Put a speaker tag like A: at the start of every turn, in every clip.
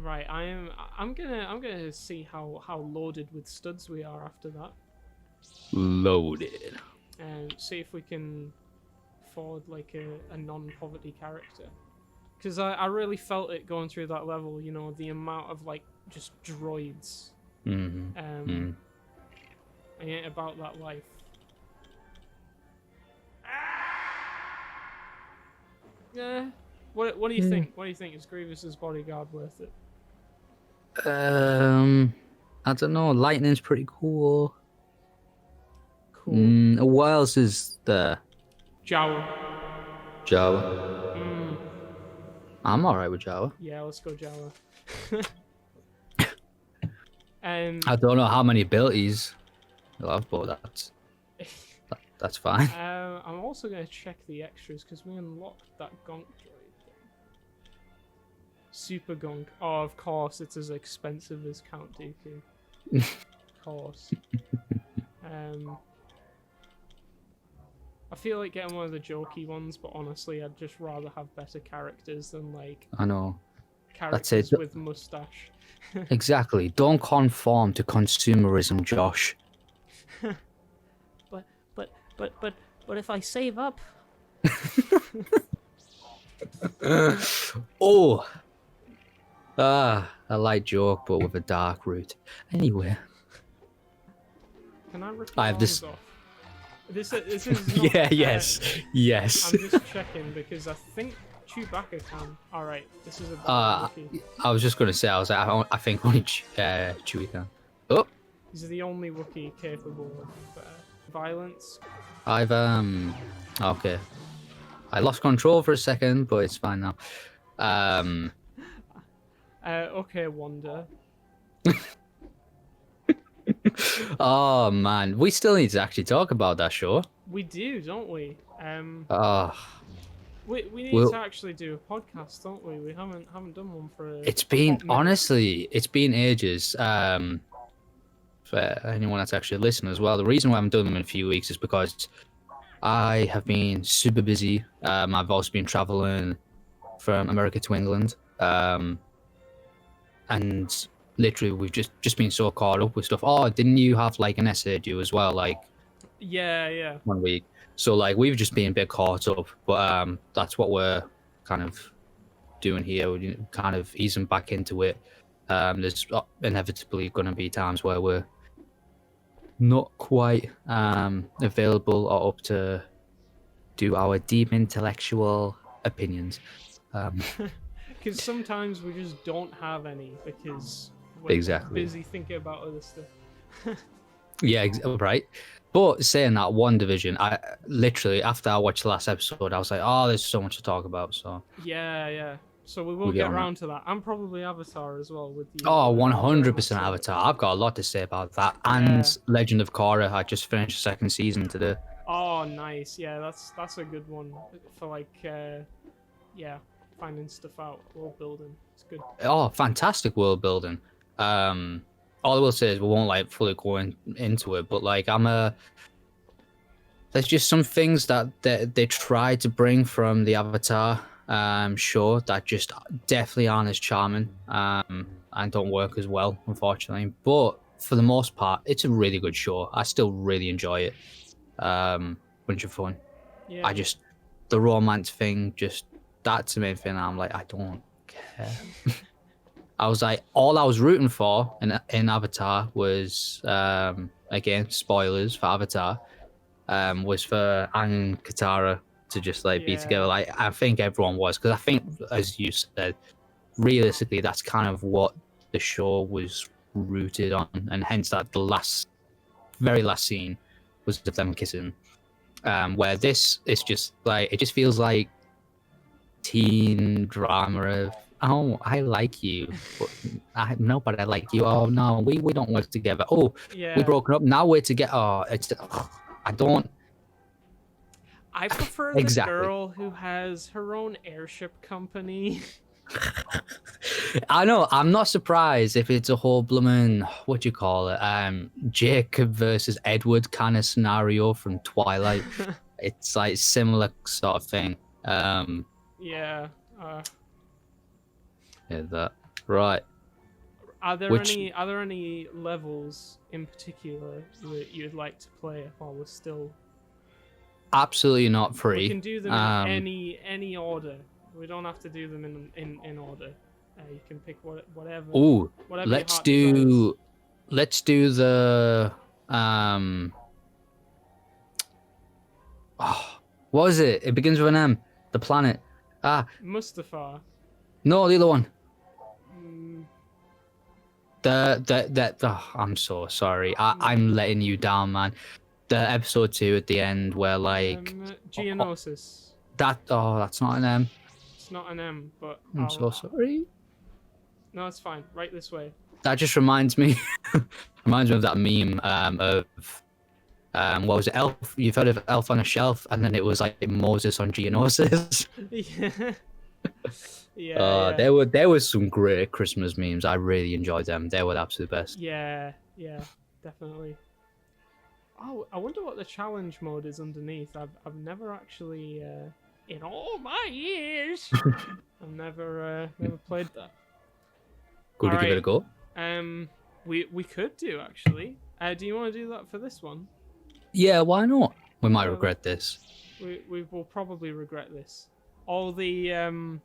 A: Right, I'm gonna see how loaded with studs we are after that,
B: Loaded.
A: and see if we can afford like a non-poverty character. Because I really felt it going through that level. You know, the amount of like just droids.
B: Mm-hmm.
A: I ain't about that life. Yeah. What do you think? What do you think? Is Grievous's bodyguard worth it?
B: I don't know. Lightning's pretty cool.
A: Cool.
B: What else is there?
A: Jawa.
B: Jawa. I'm alright with Jawa.
A: Yeah, let's go Jawa. Um,
B: I don't know how many abilities he'll have, but that's fine.
A: I'm also gonna check the extras because we unlocked that gonk droid thing. Super gonk. Oh, of course, it's as expensive as Count Dooku. Of course. I feel like getting one of the jokey ones, but honestly, I'd just rather have better characters than like
B: I know.
A: characters with mustache.
B: Exactly. Don't conform to consumerism, Josh.
A: But if I save up.
B: Oh. A light joke, but with a dark root. Anyway.
A: Can I rip
B: I have this.
A: off? This is not,
B: Yeah. Yes. Yes.
A: I'm just checking because I think Chewbacca can. All right, this is a bad Wookiee.
B: I was just gonna say. I think only Chewie can. Oh.
A: He's the only Wookiee capable of violence.
B: I've Okay. I lost control for a second, but it's fine now.
A: Okay, Wanda.
B: Oh man, we still need to actually talk about that show.
A: We do, don't we? We need to actually do a podcast, don't we? We haven't done one for
B: it's been honestly, it's been ages. For anyone that's actually listening as well, the reason why I haven't done them in a few weeks is because I have been super busy. I've also been traveling from America to England, and literally we've just been so caught up with stuff. Oh, didn't you have like an essay due as well? Like,
A: yeah,
B: 1 week. So like we've just been a bit caught up, but that's what we're kind of doing here. We're kind of easing back into it. There's inevitably going to be times where we're not quite available or up to do our deep intellectual opinions.
A: Because sometimes we just don't have any because we're busy thinking about other stuff.
B: Yeah, right. But saying that, One Division, I literally after I watched the last episode, I was like, oh, there's so much to talk about. So
A: yeah. So we will get around to that. And probably Avatar as well with you.
B: Oh, 100% Avatar. I've got a lot to say about that. And Legend of Korra. I just finished the 2nd season today.
A: Oh, nice. Yeah, that's a good one for like finding stuff out, world building. It's good.
B: Oh, fantastic world building. All I will say is we won't like fully go into it, but like there's just some things that they tried to bring from the Avatar show that just definitely aren't as charming and don't work as well, unfortunately. But for the most part, it's a really good show. I still really enjoy it. Bunch of fun. Yeah. The romance thing, that's the main thing. I'm like, I don't care. I was like, all I was rooting for in Avatar was, again, spoilers for Avatar, was for Aang and Katara to just like be together. Like I think everyone was, because I think, as you said, realistically, that's kind of what the show was rooted on, and hence that the very last scene was of them kissing. Where this is just like, it just feels like teen drama of, oh, I like you, but I like you. Oh no, we don't work together. Oh, we broken up. Now we're together. Oh,
A: I prefer the girl who has her own airship company.
B: I know. I'm not surprised if it's a whole blooming, what do you call it? Jacob versus Edward kind of scenario from Twilight. It's like similar sort of thing.
A: Yeah.
B: Yeah, that. Right.
A: Are there
B: Which
A: any levels in particular that you'd like to play while we're still?
B: absolutely not
A: We
B: free.
A: can do them in any order. We don't have to do them in order. You can pick whatever.
B: Ooh,
A: Whatever
B: let's
A: your heart desires.
B: do the oh, what was it? It begins with an M. The planet.
A: Mustafar.
B: No, the other one.
A: Mm,
B: I'm so sorry. I'm letting you down, man. The episode 2 at the end where like
A: Geonosis.
B: that's not an M.
A: It's not an M, but
B: I'm so sorry.
A: No, it's fine. Right this way.
B: That just reminds me of that meme of what was it? Elf. You've heard of Elf on a Shelf, and then it was like Moses on Geonosis.
A: Yeah. Yeah.
B: There was some great Christmas memes. I really enjoyed them. They were the absolute best.
A: Yeah, definitely. Oh, I wonder what the challenge mode is underneath. I've never actually, in all my years, I've never played that.
B: Good to give it a go.
A: We could do actually. Do you want to do that for this one?
B: Yeah, why not? We might regret this.
A: We will probably regret this. All the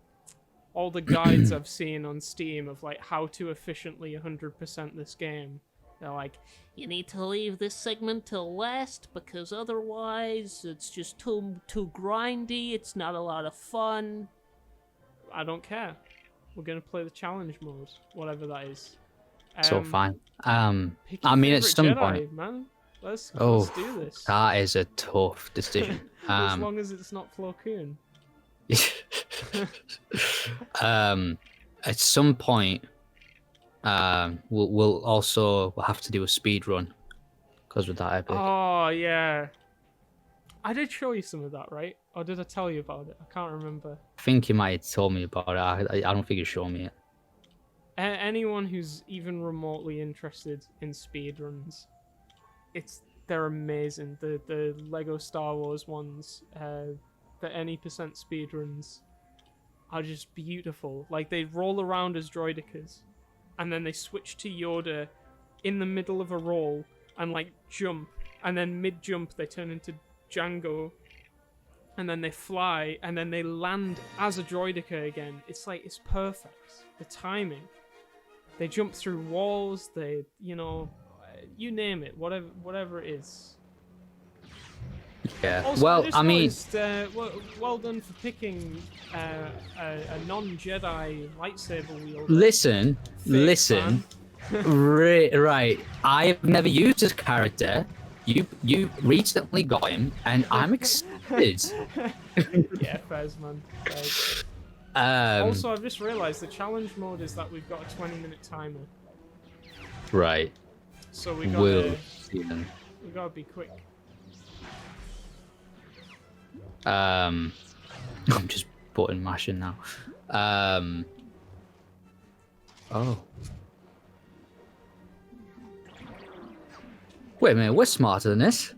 A: guides I've seen on Steam of like how to efficiently 100% this game. They're like, you need to leave this segment till last because otherwise it's just too grindy. It's not a lot of fun. I don't care. We're gonna play the challenge mode, whatever that is.
B: So fine.
A: I
B: mean, at some point,
A: man. Let's do this.
B: That is a tough decision.
A: As long as it's not Plo Koon.
B: At some point, we'll have to do a speed run because with that epic.
A: Oh yeah, I did show you some of that, right? Or did I tell you about it? I can't remember.
B: I think you might have told me about it. I don't think you showed me it.
A: Anyone who's even remotely interested in speedruns, they're amazing. The Lego Star Wars ones, the any percent speedruns are just beautiful. Like they roll around as droidicas, and then they switch to Yoda in the middle of a roll and like jump, and then mid jump they turn into Django, and then they fly, and then they land as a droidica again. It's perfect. The timing. They jump through walls. They, you name it, whatever it is.
B: Yeah.
A: Also,
B: well, I mean,
A: noticed, well done for picking a non-Jedi lightsaber wielder.
B: Listen.
A: Man.
B: Right. I've never used this character. You recently got him, and I'm excited.
A: Yeah, fairs, man. Fairs. Also, I've just realised the challenge mode is that we've got a 20-minute timer.
B: Right.
A: So we gotta be quick.
B: I'm just button mashing now. Oh. Wait a minute, we're smarter than this.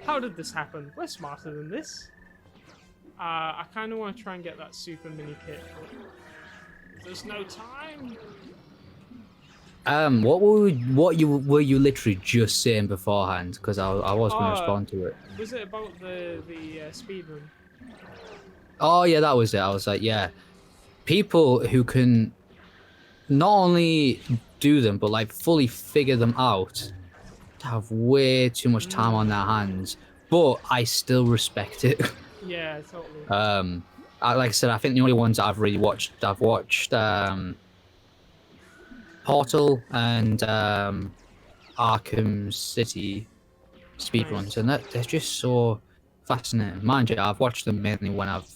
A: How did this happen? We're smarter than this. I kind of want to try and get that super mini kit. There's no time.
B: What were you literally just saying beforehand? Because I was going to respond to it.
A: Was it about the speed run?
B: Oh yeah, that was it. I was like, yeah, people who can not only do them but like fully figure them out have way too much time on their hands. But I still respect it.
A: Yeah, totally.
B: Like I said, I think the only ones that I've really watched, Portal and Arkham City speedruns, and they're just so fascinating. Mind you, I've watched them mainly when I've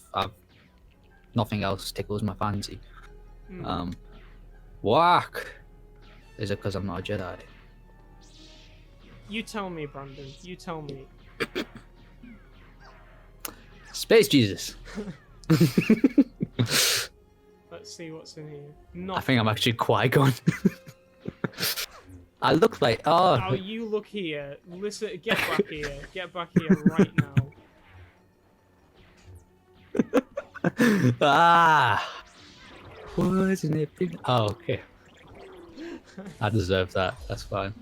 B: nothing else tickles my fancy. Whack! Is it because I'm not a Jedi?
A: You tell me, Brandon. You tell me.
B: Space Jesus.
A: Let's see what's in here.
B: I think I'm actually Qui-Gon. I look like
A: Oh, you look here. Listen, get back here. Get back here right now.
B: Wasn't it big? Oh, okay. I deserve that. That's fine.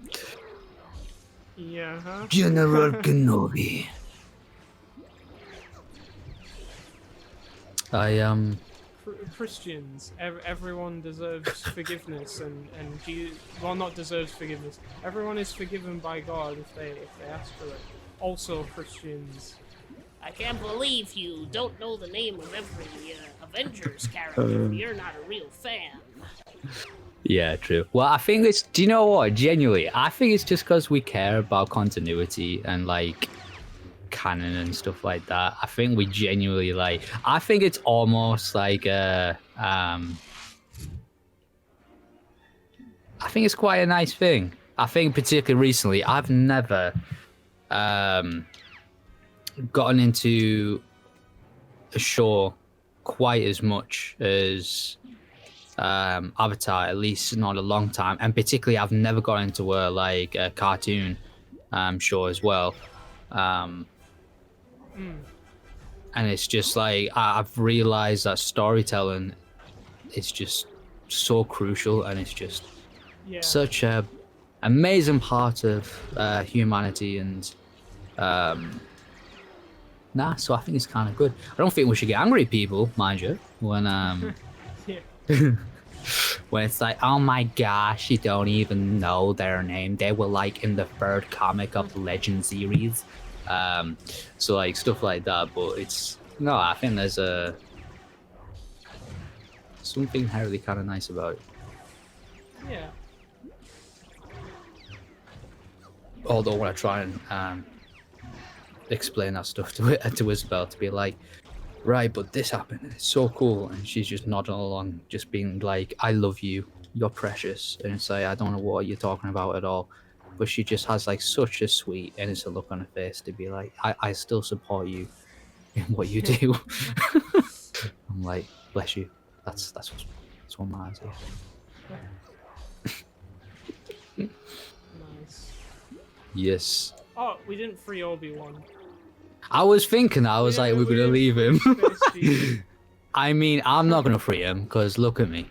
A: Yeah, huh?
B: General Kenobi.
A: Christians, everyone deserves forgiveness, and well, not deserves forgiveness. Everyone is forgiven by God if they ask for it. Also, Christians.
C: I can't believe you don't know the name of every Avengers character. You're not a real fan.
B: Yeah, true. Well, I think it's. Do you know what? Genuinely, I think it's just because we care about continuity and like canon and stuff like that. I think we genuinely like. I think it's almost like I think it's quite a nice thing. I think particularly recently, I've never gotten into a show quite as much as Avatar, at least not a long time, and particularly I've never got into a cartoon show as well, and it's just like I've realized that storytelling is just so crucial, and it's just such a amazing part of humanity, and so I think it's kind of good. I don't think we should get angry at people, mind you, when when it's like, oh my gosh, you don't even know their name. They were like in the third comic of the Legend series. So like stuff like that, but it's no, I think there's something inherently kind of nice about it.
A: Yeah.
B: Although when I try and explain that stuff to Isabel, to be like, right, but this happened, and it's so cool, and she's just nodding along, just being like, I love you, you're precious, and it's like, I don't know what you're talking about at all, but she just has like such a sweet innocent look on her face to be like, I still support you in what you do. I'm like, bless you, that's what matters.
A: Nice.
B: Yes.
A: Oh, we didn't free Obi-Wan.
B: I was thinking, I was like, we're gonna leave him. I mean, I'm not gonna free him, because look at me.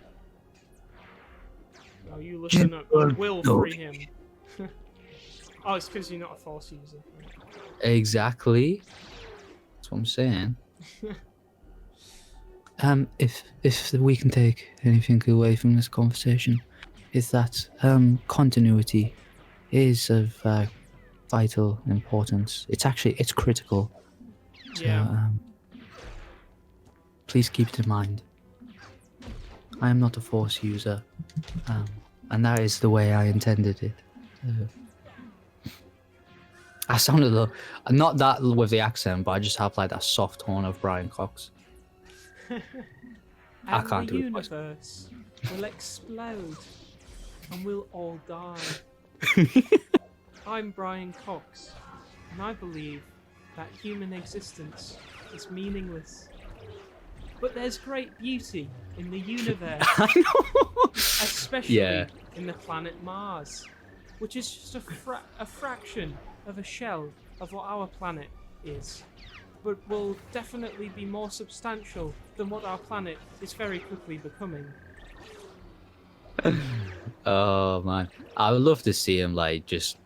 A: Oh, you listen up. You will free him. Oh, it's because you're not a Force user.
B: Exactly. That's what I'm saying. If we can take anything away from this conversation, is that continuity is of vital importance. It's critical. So,
A: Yeah.
B: Please keep it in mind. I am not a Force user, and that is the way I intended it. I sounded not that with the accent, but I just have like that soft tone of Brian Cox. I can't
A: the
B: do it.
A: universe will explode, and we'll all die. I'm Brian Cox, and I believe that human existence is meaningless. But there's great beauty in the universe,
B: I know.
A: especially
B: Yeah.
A: in the planet Mars, which is just a fraction of a shell of what our planet is, but will definitely be more substantial than what our planet is very quickly becoming.
B: Oh man, I would love to see him like just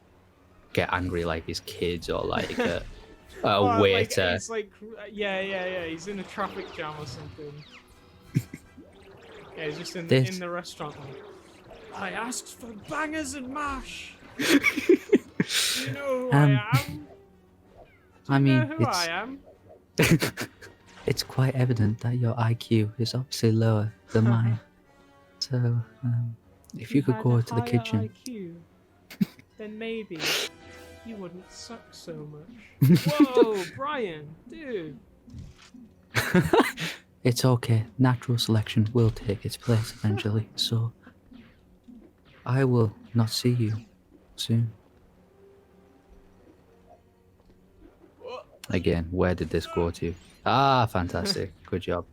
B: get angry like his kids or like a waiter.
A: Like, he's like, yeah. He's in a traffic jam or something. Yeah, he's just in the restaurant. Like, I asked for bangers and mash. You know who I am?
B: I mean,
A: know who I am?
B: It's quite evident that your IQ is obviously lower than mine. So, if you could go to the kitchen.
A: IQ, then maybe you wouldn't suck so much. Whoa, Brian, dude.
B: It's okay. Natural selection will take its place eventually. So, I will not see you soon. Again, where did this go to? Ah, fantastic. Good job.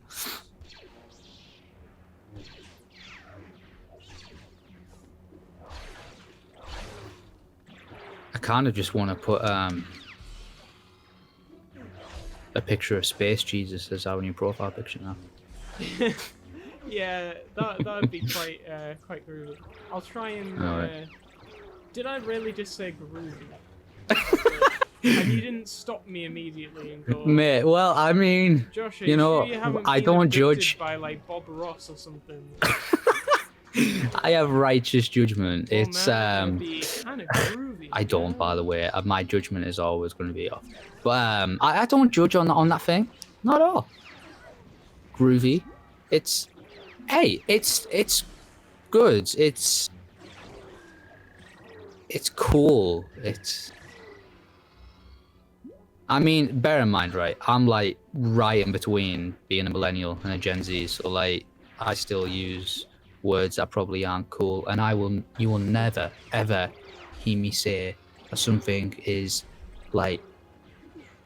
B: I kind of just want to put a picture of Space Jesus as our new profile picture now.
A: Yeah, that'd be quite groovy. I'll try and.
B: Alright.
A: Did I really just say groovy? And you didn't stop me immediately and go,
B: Mate, well, I mean,
A: Josh, are
B: you know,
A: sure you haven't
B: I
A: been
B: don't
A: abducted
B: judge.
A: by like Bob Ross or something?
B: I have righteous judgment.
A: Well,
B: It's
A: man, it'd be kind of groovy.
B: I don't,
A: yeah.
B: by the way. My judgment is always going to be off. But I don't judge on that thing. Not at all. Groovy. It's good. It's cool. I mean, bear in mind, right? I'm like right in between being a millennial and a Gen Z, so like I still use words that probably aren't cool, and you will never ever hear me say that something is like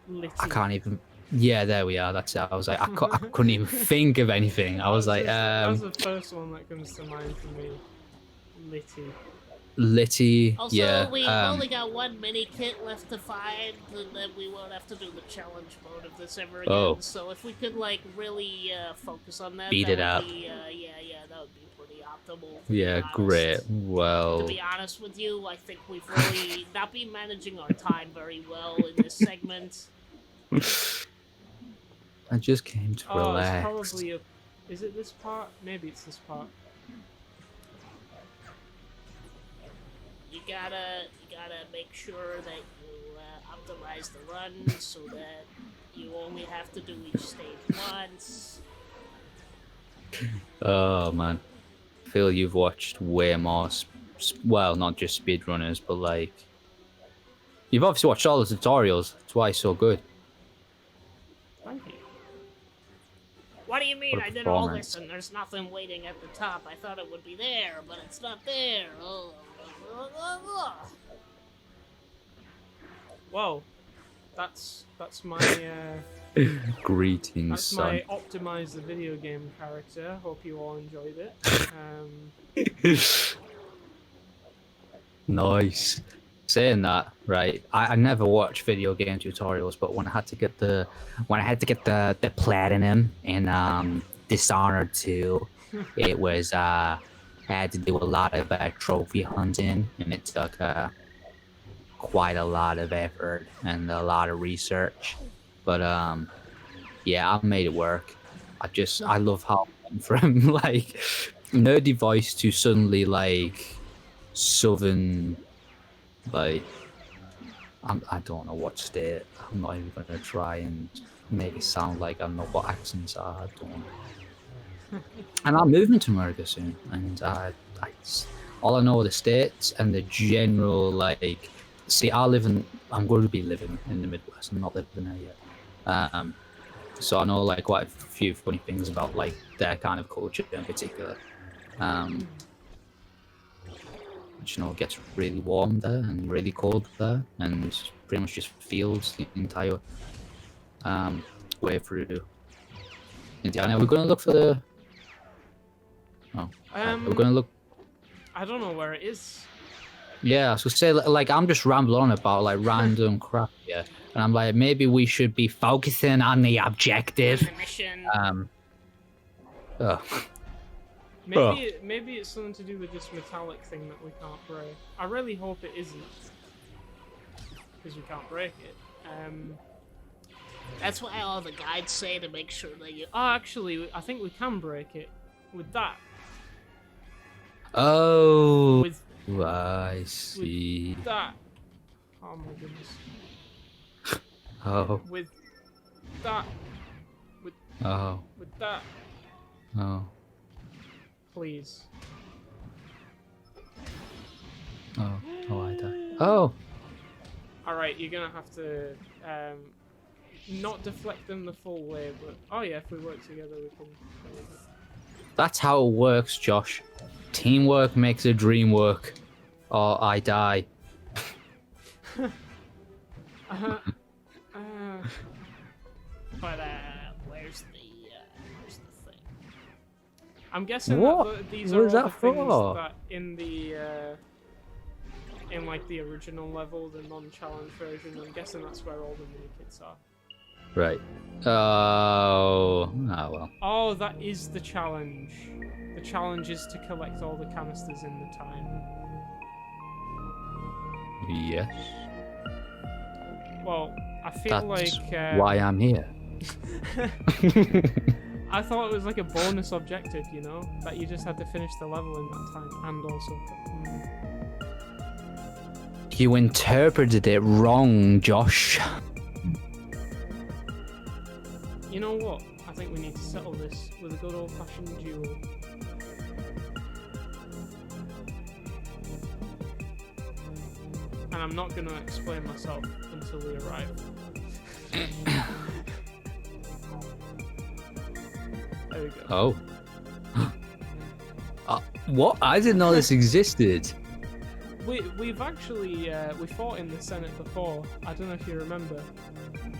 A: Litty.
B: I can't even. Yeah, there we are. That's it. I was like, I couldn't even think of anything. I was like,
A: That's the first one that comes to mind for me. Litty.
B: Litty.
C: Also,
B: Yeah.
C: we've only got one mini kit left to find, and then we won't have to do the challenge mode of this ever again.
B: Oh.
C: So if we could like really focus on that,
B: Beat
C: that
B: it
C: would
B: up.
C: Be, that would be pretty optimal. to be
B: Yeah.
C: honest.
B: Great. Well.
C: To be honest with you, I think we've really not been managing our time very well in this segment.
B: I just came to relax.
A: It's probably is it this part? Maybe it's this part.
C: You gotta make sure that you optimize the run so that you only have to do each stage once.
B: Oh man, I feel you've watched way more. Well, not just speedrunners, but like you've obviously watched all the tutorials. That's why it's so good.
A: Thank you.
C: What do you mean?
B: What a
C: I did all
B: performance.
C: this and there's nothing waiting at the top. I thought it would be there, but it's not there. Oh.
A: Whoa, that's my
B: Greetings,
A: that's
B: son.
A: my optimize the video game character. Hope you all enjoyed it.
B: Nice. Saying that, right? I never watched video game tutorials, but when I had to get the platinum in Dishonored 2, it was I had to do a lot of trophy hunting, and it took quite a lot of effort and a lot of research. But yeah, I made it work. I love how I went from like nerdy voice to suddenly like southern, like I don't know what state. I'm not even gonna try and make it sound like I know what accents are. I don't. And I'm moving to America soon, and all I know are the states and the general like. See, I'm going to be living in the Midwest. I'm not living there yet. So I know like quite a few funny things about like their kind of culture in particular. Which, you know, it gets really warm there and really cold there, and pretty much just fields the entire way through Indiana. We're going to look for the. Oh, we're going to look.
A: I don't know where it is.
B: Yeah, I was gonna say like I'm just rambling on about like random crap here, and I'm like maybe we should be focusing on the objective.
C: The mission.
B: Oh.
A: Maybe it's something to do with this metallic thing that we can't break. I really hope it isn't, because we can't break it.
C: That's why all the guides say to make sure that you.
A: Oh, actually, I think we can break it with that.
B: Oh.
A: With
B: I see.
A: that. Oh my goodness.
B: Oh.
A: With that.
B: Oh.
A: With that.
B: Oh.
A: Please.
B: Oh. Oh, I died. Oh.
A: Alright, you're gonna have to not deflect them the full way, but oh yeah, if we work together we can.
B: That's how it works, Josh. Teamwork makes a dream work, or I die.
C: But where's the thing?
A: I'm guessing
B: What?
A: that these
B: What
A: are
B: is
A: all
B: that
A: the things
B: for?
A: that in the in like the original level, the non-challenge version. I'm guessing that's where all the mini kits are.
B: Right. Oh. Ah, well.
A: Oh, that is the challenge. The challenge is to collect all the canisters in the time.
B: Yes.
A: Well, I feel
B: That's
A: like
B: why I'm here.
A: I thought it was like a bonus objective, you know, that you just had to finish the level in that time, and also.
B: You interpreted it wrong, Josh.
A: You know what? I think we need to settle this with a good old-fashioned duel. And I'm not going to explain myself until we arrive. There we go.
B: Oh. What? I didn't know this existed.
A: We've actually we fought in the Senate before. I don't know if you remember.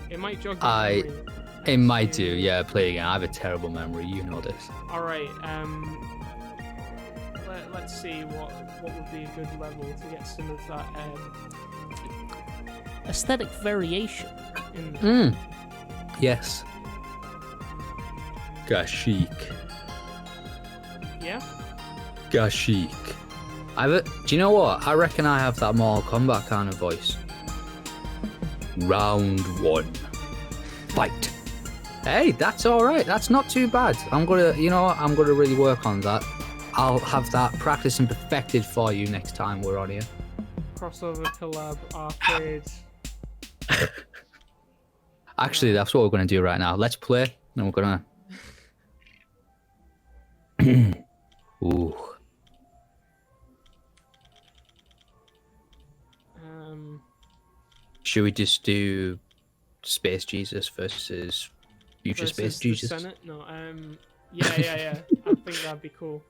A: It might jog your memory.
B: It might do. Yeah, play again. I have a terrible memory. You know this.
A: All right. Let's see what would be a good level to get some of that
C: Aesthetic variation.
A: in there.
B: Yes. Gashik.
A: Yeah.
B: Gashik. Do you know what? I reckon I have that Mortal Kombat kind of voice. Round 1. Fight. Hey, that's all right. That's not too bad. I'm gonna really work on that. I'll have that practiced and perfected for you next time we're on here.
A: Crossover, collab, arcade.
B: Actually, that's what we're gonna do right now. Let's play, and we're gonna. Ooh. Should we just do Space Jesus versus Future Space
A: the
B: Jesus?
A: Senate? No. Yeah. I think that'd be cool.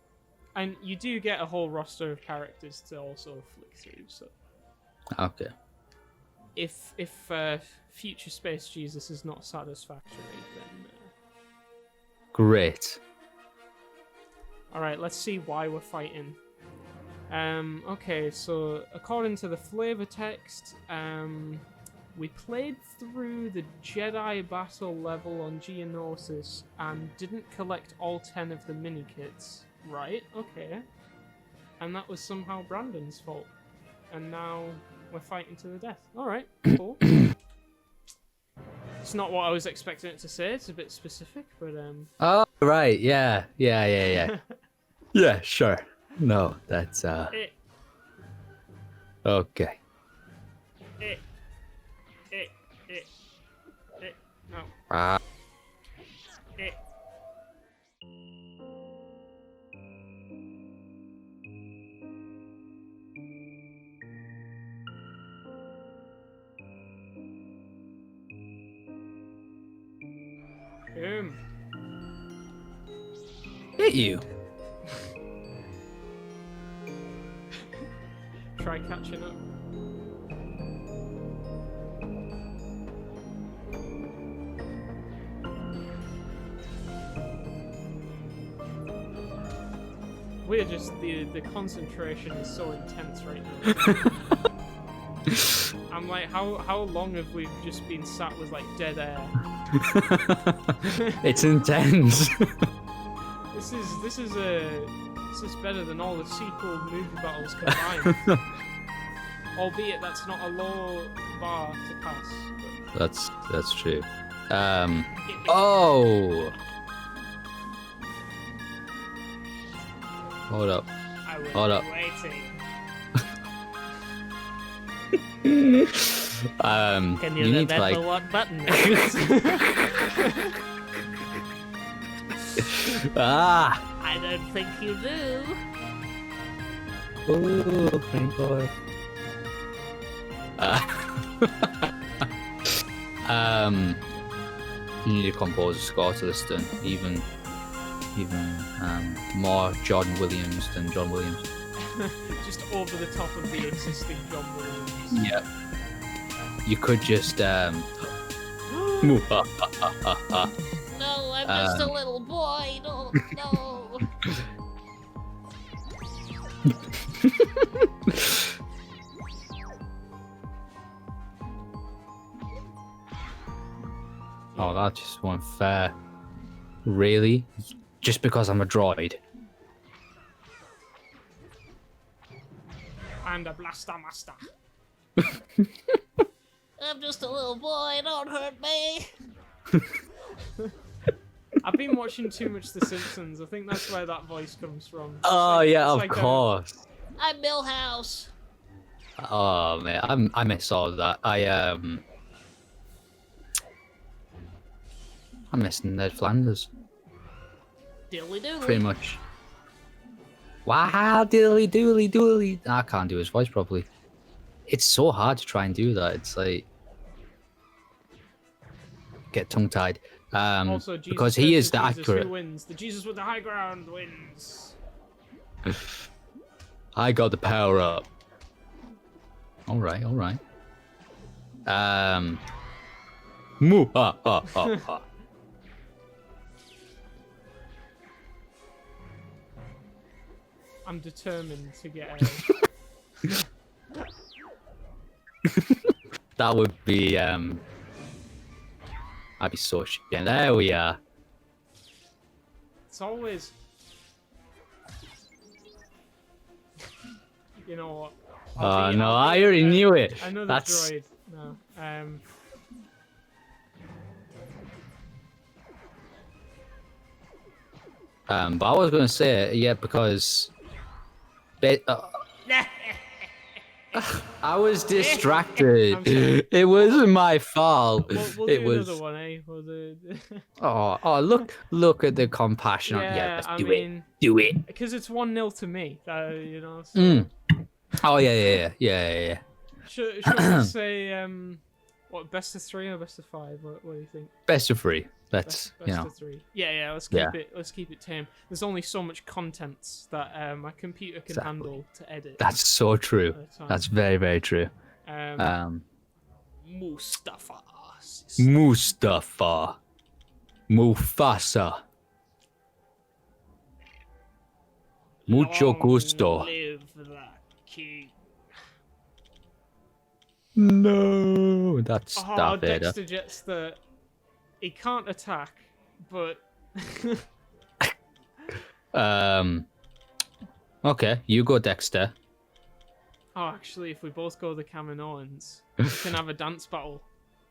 A: And you do get a whole roster of characters to also flick through. So
B: Okay.
A: if Future Space Jesus is not satisfactory, then
B: Great.
A: all right. Let's see why we're fighting. Okay, so according to the flavor text, we played through the Jedi battle level on Geonosis and didn't collect all 10 of the mini-kits. Right, okay. And that was somehow Brandon's fault. And now we're fighting to the death. Alright, cool. It's not what I was expecting it to say, it's a bit specific, but
B: Oh, right. Yeah. Yeah, sure. No, that's okay.
A: no.
B: Hit you.
A: Try catching up. We're just the concentration is so intense right now. I'm like, how long have we just been sat with like dead air?
B: It's intense.
A: This is better than all the sequel movie battles combined. Albeit that's not a low bar to pass.
B: That's true. Oh. Hold up.
C: I will
B: Hold
C: be
B: up.
C: waiting. Can you
B: need to
C: remember what button it is?
B: Ah.
C: I don't think you do.
B: Ooh, rainbow. You need to compose a score to this then, even more John Williams than John Williams.
A: Just over the top of the existing John Williams.
B: Yep. You could just
C: No, I'm just a little boy. No.
B: that just won't fair. Really? Just because I'm a droid?
A: And a blaster master.
C: I'm just a little boy, don't hurt me.
A: I've been watching too much The Simpsons. I think that's where that voice comes from. It's
B: Oh
A: like-
B: yeah,
A: it's
B: of
A: like
B: course.
C: I'm Millhouse.
B: Oh man, I miss all of that. I miss Ned Flanders
C: Dilly doodly.
B: pretty much. Wow, dilly dooley dooley. I can't do his voice properly. It's so hard to try and do that. It's like get tongue tied.
A: Also, Jesus
B: Because he is
A: versus
B: the
A: Jesus,
B: accurate.
A: Who wins? The Jesus with the high ground wins.
B: I got the power up. All right, all right. Moo ha ha ha ha.
A: I'm determined to get a...
B: That would be I'd be so shit. Yeah, there we are.
A: It's always... You know what?
B: Oh
A: be-
B: no,
A: I'll be
B: I already knew it.
A: Another
B: That's
A: droid. No.
B: but I was gonna say yeah because I was distracted.
A: I'm sorry.
B: It wasn't my fault.
A: We'll
B: It
A: do
B: was.
A: another one, eh? We'll do...
B: Oh, look at the compassion. Yeah, let's
A: I
B: do
A: mean,
B: it. Do it.
A: because it's 1-0 to me, you know. So
B: Mm. Oh yeah.
A: should we say what, best of 3 or best of 5? What do you think?
B: Best of 3. That's
A: Best
B: you know.
A: of 3. Yeah. Let's keep it tame. There's only so much content that my computer can
B: Exactly.
A: handle to edit.
B: That's so true.
A: at a time.
B: That's very very true.
A: Mustafa.
B: Mustafa. Mufasa. Mucho
A: Long
B: gusto.
A: Live the king.
B: No, that's
A: Oh,
B: Darth Vader.
A: Dexter gets the. He can't attack, but.
B: Okay, you go Dexter.
A: Oh, actually, if we both go the Kaminoans, we can have a dance battle.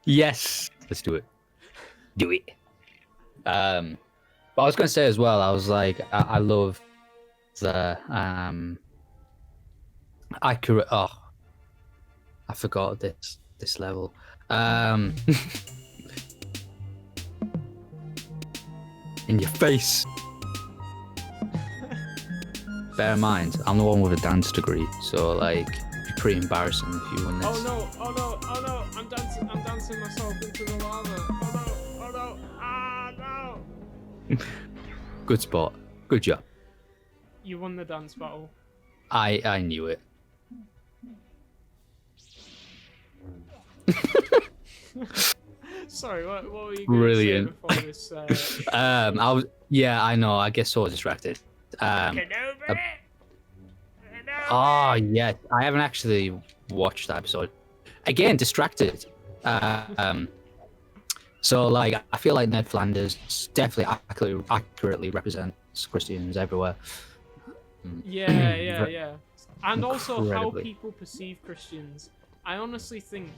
B: Yes, let's do it. Do it. But I was gonna say as well. I was like, I love the accurate. Oh, I forgot this level. In your face. Bear in mind, I'm the one with a dance degree, so like, it'd be pretty embarrassing if you win this.
A: Oh no! I'm dancing myself into the lava. Oh no! Ah no!
B: Good spot. Good job.
A: You won the dance battle.
B: I knew it.
A: Sorry, what were you going
B: Brilliant.
A: to say before this?
B: I know. I get so distracted.
A: Kenobi?
B: Oh yeah, I haven't actually watched that episode. Again, distracted. So like, I feel like Ned Flanders definitely accurately represents Christians everywhere.
A: Yeah. And also how
B: Incredibly.
A: people perceive Christians. I honestly think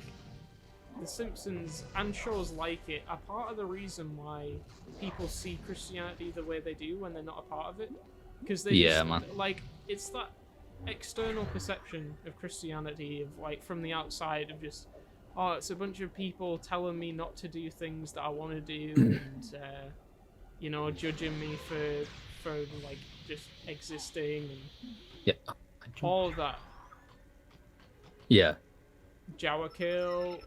A: The Simpsons and shows like it are part of the reason why people see Christianity the way they do when they're not a part of it. Because they
B: Yeah,
A: just,
B: man.
A: like, it's that external perception of Christianity, of like from the outside, of just, oh, it's a bunch of people telling me not to do things that I want to do, and you know, judging me for like just existing and
B: Yeah.
A: all of that.
B: Yeah.
A: Jawa kill.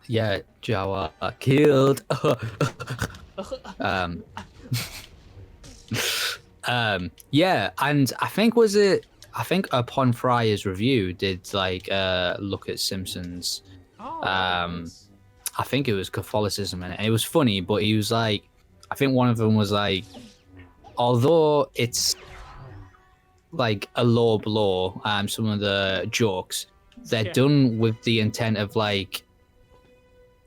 B: Yeah, Jawa killed. Yeah, and I think upon Fryer's review did like look at Simpsons.
A: Oh, nice.
B: I think it was Catholicism in it. And it was funny, but he was like, I think one of them was like, although it's like a low blow, some of the jokes, they're
A: Yeah.
B: done with the intent of like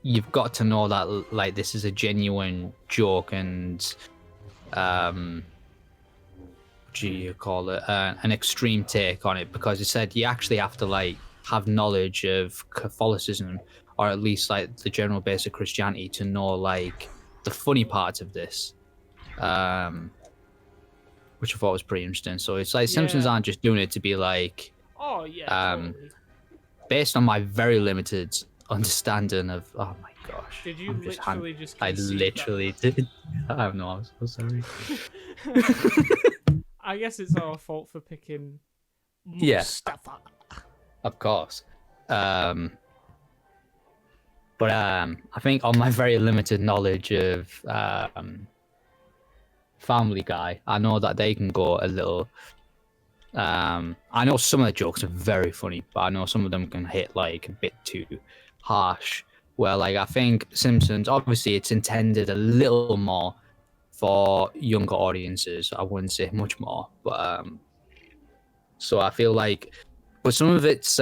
B: you've got to know that like this is a genuine joke and what do you call it, an extreme take on it, because it said you actually have to like have knowledge of Catholicism or at least like the general basic Christianity to know like the funny parts of this, which I thought was pretty interesting. So it's like Simpsons aren't just doing it to be like,
A: Oh yeah, totally.
B: based on my very limited understanding of, oh my gosh,
A: Did you just
B: I literally did. I know, I'm so sorry.
A: I guess it's our fault for picking
B: Yeah.
A: Mustafar.
B: Of course. But I think on my very limited knowledge of Family Guy, I know that they can go a little. I know some of the jokes are very funny, but I know some of them can hit like a bit too harsh. Where like I think Simpsons, obviously, it's intended a little more for younger audiences. I wouldn't say much more, but so I feel like, but some of its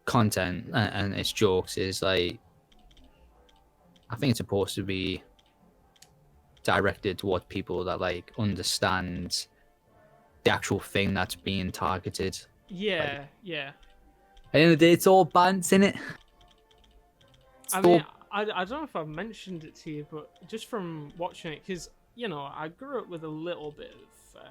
B: content and its jokes is like, I think it's supposed to be directed towards people that like understand the actual thing that's being targeted.
A: Yeah,
B: like,
A: yeah.
B: At the end of the day, it's all bants, innit?
A: I mean, I don't know if I've mentioned it to you, but just from watching it, because, you know, I grew up with a little bit of,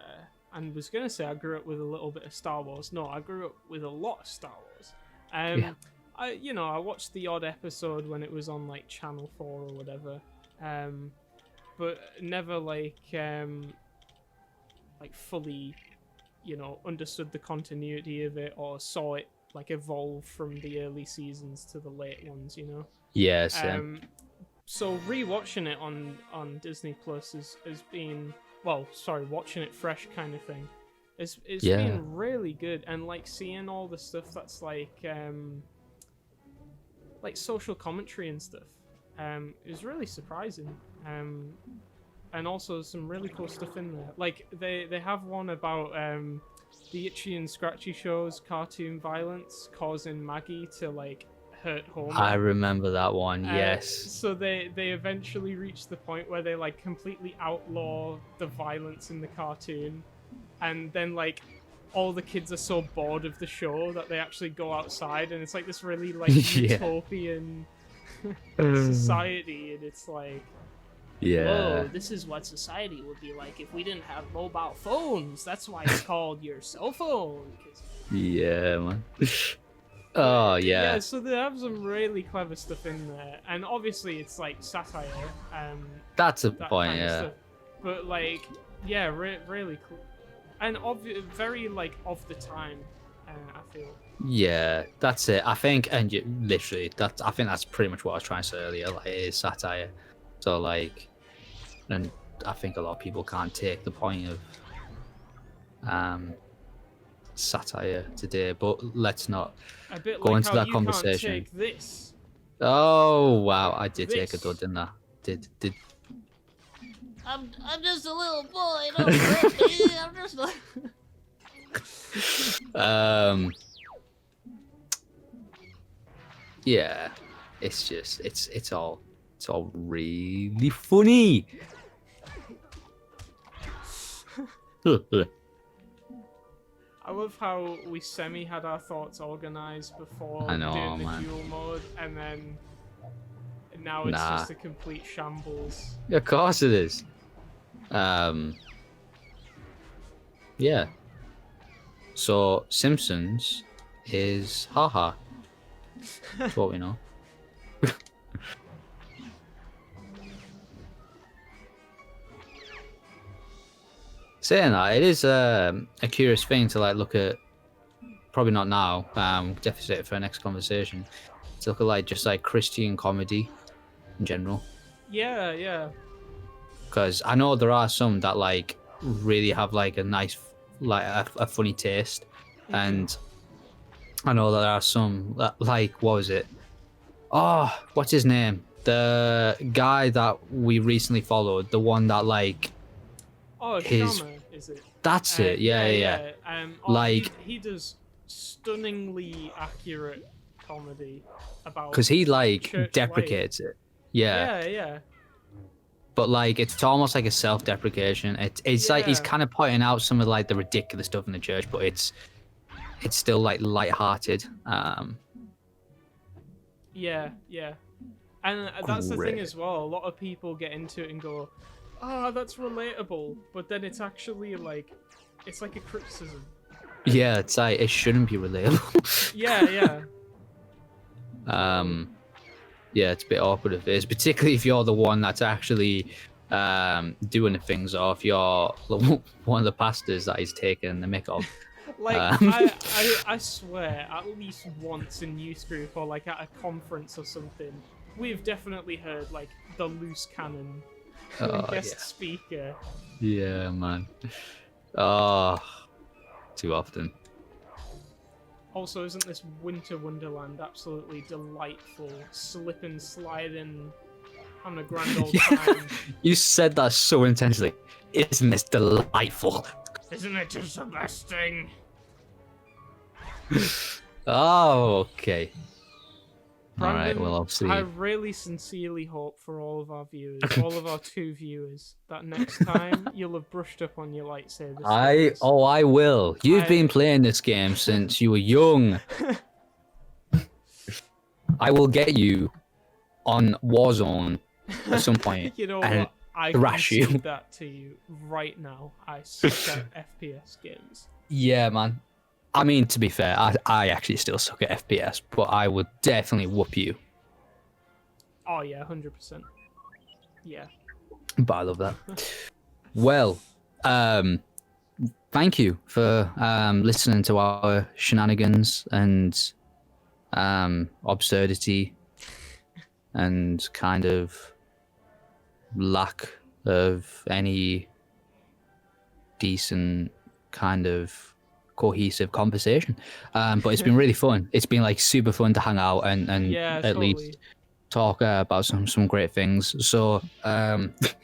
A: and was going to say I grew up with a little bit of Star Wars. No, I grew up with a lot of Star Wars.
B: Yeah.
A: I watched the odd episode when it was on, like, Channel 4 or whatever, but never, like fully, you know, understood the continuity of it or saw it, like, evolve from the early seasons to the late ones, you know?
B: Yes.
A: So rewatching it on Disney Plus has been, well, sorry, watching it fresh kind of thing. It's been really good, and like seeing all the stuff that's like social commentary and stuff. It was really surprising. And also some really cool stuff in there. Like they have one about the Itchy and Scratchy Show's cartoon violence causing Maggie to like hurt Homer.
B: I remember that one. Yes.
A: So they eventually reach the point where they like completely outlaw the violence in the cartoon, and then like all the kids are so bored of the show that they actually go outside, and it's like this really like utopian society, and it's like,
C: whoa, this is what society would be like if we didn't have mobile phones. That's why it's called your cell phone.
B: Yeah, man. Oh, yeah.
A: Yeah, so they have some really clever stuff in there. And obviously it's like satire.
B: That's a
A: that
B: point,
A: kind of
B: yeah.
A: stuff. But like, yeah, really cool. And very like of the time, I feel.
B: Yeah, that's it. I think, and literally, I think that's pretty much what I was trying to say earlier. Like, it is satire. So like, and I think a lot of people can't take the point of satire today, but let's not go into that conversation.
A: Can't take this.
B: Oh wow, I did take a dud, didn't I? Did
C: I'm just a little boy, don't hurt me. I'm just like
B: yeah, it's just it's all really funny.
A: I love how we had our thoughts organized before
B: I know,
A: doing the
B: man.
A: duel mode, and then now it's just a complete shambles.
B: Of course it is. Yeah. So Simpsons is haha. That's what we know. Saying that, it is a curious thing to like look at. Probably not now. Definitely save it for our next conversation. To look at like just like Christian comedy in general.
A: Yeah, yeah.
B: Because I know there are some that like really have like a nice, like a funny taste, and I know that there are some that like, what was it? Oh, what's his name? The guy that we recently followed, the one that like.
A: Oh, Shama, is it?
B: That's it. Yeah.
A: Like
B: like
A: he does stunningly accurate comedy about
B: Because he like
A: church
B: deprecates it. Yeah.
A: Yeah.
B: But like it's almost like a self-deprecation. It's like he's
A: Yeah.
B: kind of pointing out some of like the ridiculous stuff in the church, but it's still like light-hearted.
A: Yeah. And that's the thing
B: Great.
A: as well. A lot of people get into it and go, "Ah, that's relatable," but then it's actually like, it's like a criticism.
B: Yeah, it's like it shouldn't be relatable.
A: Yeah.
B: Yeah, it's a bit awkward if it is, particularly if you're the one that's actually doing the things, or if you're one of the pastors that he's taking the mick of.
A: Like, I swear, at least once in youth group or like at a conference or something, we've definitely heard like the loose cannon guest speaker.
B: Yeah, man. Oh, too often.
A: Also, isn't this Winter Wonderland absolutely delightful? Slipping, sliding, having a grand old time.
B: You said that so intensely. Isn't this delightful?
A: Isn't it just the best thing?
B: Oh, okay.
A: Brandon,
B: Alright, well, obviously.
A: I really sincerely hope for all of our viewers, all of our 2 viewers, that next time you'll have brushed up on your lightsaber skills.
B: I will. You've been playing this game since you were young. I will get you on Warzone at some point.
A: You know
B: and
A: what? I
B: thrash you.
A: concede that to you right now. I suck at FPS games.
B: Yeah, man. I mean, to be fair, I actually still suck at FPS, but I would definitely whoop you.
A: Oh yeah, 100%. Yeah.
B: But I love that. Well, thank you for listening to our shenanigans and absurdity and kind of lack of any decent kind of cohesive conversation. But it's been really fun. It's been like super fun to hang out and
A: Yeah,
B: at
A: totally.
B: least talk about some great things. So if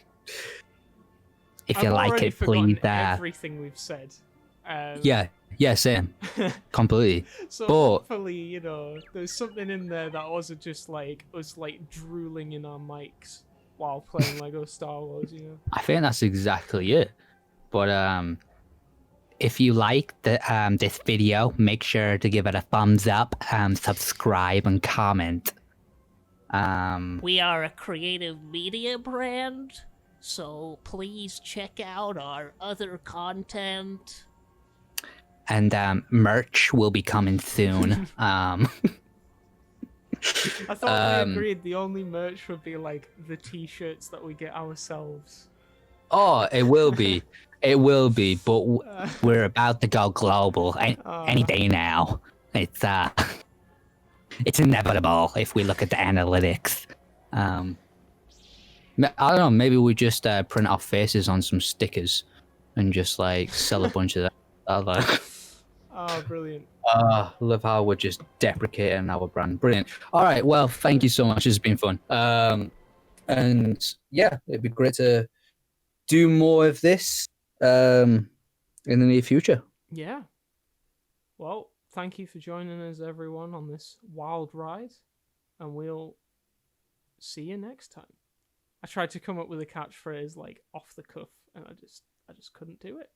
B: you
A: I've
B: like
A: already
B: it,
A: forgotten
B: please
A: everything we've said.
B: yeah, same. Completely.
A: So
B: But
A: hopefully, you know, there's something in there that wasn't just like us like drooling in our mics while playing Lego Star Wars, you know.
B: I think that's exactly it. But if you like this video, make sure to give it a thumbs up, subscribe, and comment.
C: We are a creative media brand, so please check out our other content.
B: And merch will be coming soon.
A: I thought we agreed the only merch would be like the t-shirts that we get ourselves.
B: Oh, it will be. It will be, but we're about to go global any day now. It's inevitable if we look at the analytics. I don't know, maybe we just print our faces on some stickers and just like sell a bunch of that.
A: Oh, brilliant.
B: Love how we're just deprecating our brand. Brilliant. All right, well, thank you so much. It's been fun. And yeah, it'd be great to do more of this in the near future.
A: Yeah. Well, thank you for joining us, everyone, on this wild ride, and we'll see you next time. I tried to come up with a catchphrase like off the cuff, and I just couldn't do it.